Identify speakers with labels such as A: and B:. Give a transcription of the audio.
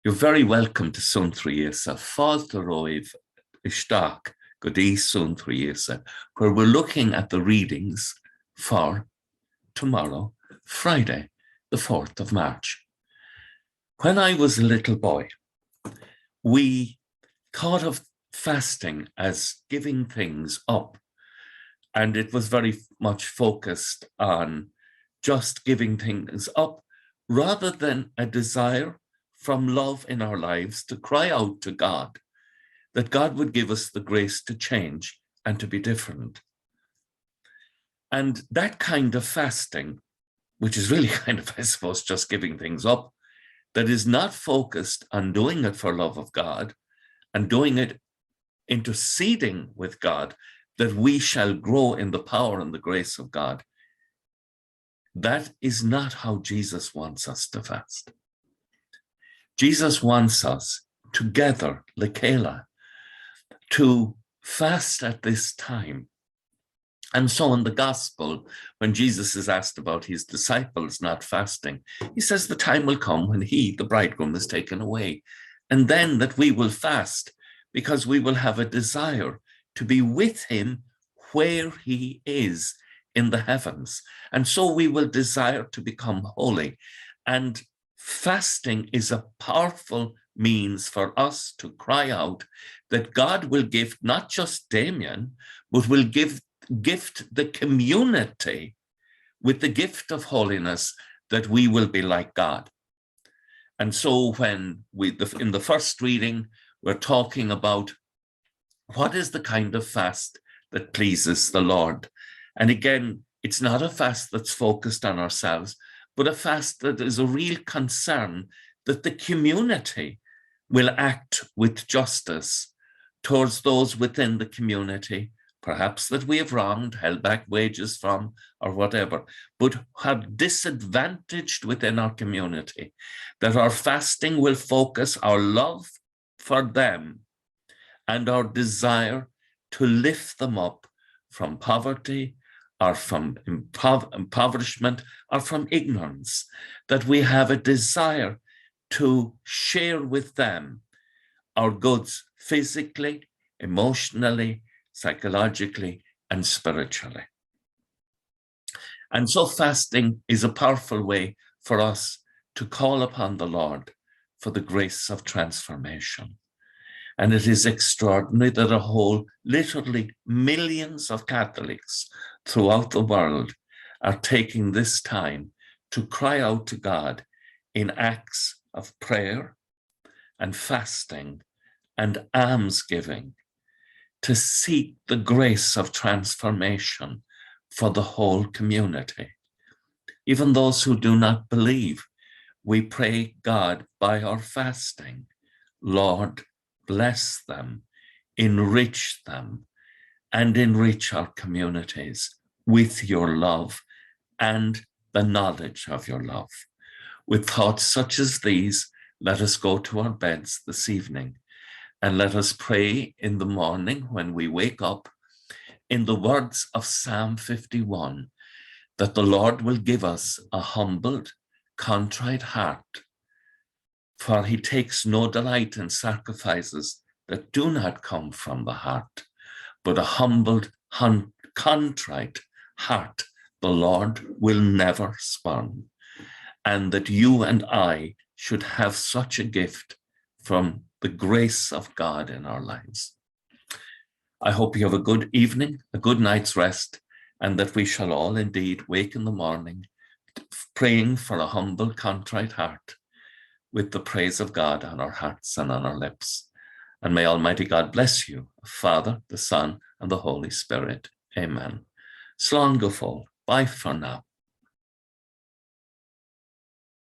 A: You're very welcome to Suantraí Íosa, folklore isteach go dtí Suantraí Íosa, where we're looking at the readings for tomorrow, Friday, the 4th of March. When I was a little boy, we thought of fasting as giving things up, and it was very much focused on just giving things up rather than a desire from love in our lives to cry out to God, that God would give us the grace to change and to be different. And that kind of fasting, which is really kind of, I suppose, just giving things up, that is not focused on doing it for love of God and doing it interceding with God, that we shall grow in the power and the grace of God. That is not how Jesus wants us to fast. Jesus wants us together, Lekela, to fast at this time. And so in the gospel, when Jesus is asked about his disciples not fasting, he says the time will come when he, the bridegroom, is taken away. And then that we will fast because we will have a desire to be with him where he is in the heavens. And so we will desire to become holy. And fasting is a powerful means for us to cry out that God will gift not just Damien, but will gift the community with the gift of holiness, that we will be like God. And so when in the first reading, we're talking about what is the kind of fast that pleases the Lord. And again, it's not a fast that's focused on ourselves, but a fast that is a real concern that the community will act with justice towards those within the community, perhaps that we have wronged, held back wages from, or whatever, but have disadvantaged within our community, that our fasting will focus our love for them and our desire to lift them up from poverty, or from impoverishment, or from ignorance, that we have a desire to share with them our goods physically, emotionally, psychologically, and spiritually. And so fasting is a powerful way for us to call upon the Lord for the grace of transformation. And it is extraordinary that literally millions of Catholics throughout the world are taking this time to cry out to God in acts of prayer and fasting and almsgiving to seek the grace of transformation for the whole community. Even those who do not believe, we pray God by our fasting, Lord, bless them, enrich them, and enrich our communities with your love and the knowledge of your love. With thoughts such as these, let us go to our beds this evening, and let us pray in the morning when we wake up in the words of Psalm 51, that the Lord will give us a humbled, contrite heart, for he takes no delight in sacrifices that do not come from the heart, but a humbled, contrite heart the Lord will never spurn. And that you and I should have such a gift from the grace of God in our lives. I hope you have a good evening, a good night's rest, and that we shall all indeed wake in the morning praying for a humble, contrite heart, with the praise of God on our hearts and on our lips. And may Almighty God bless you, the Father, the Son, and the Holy Spirit. Amen. Slán go fóill. Bye for now.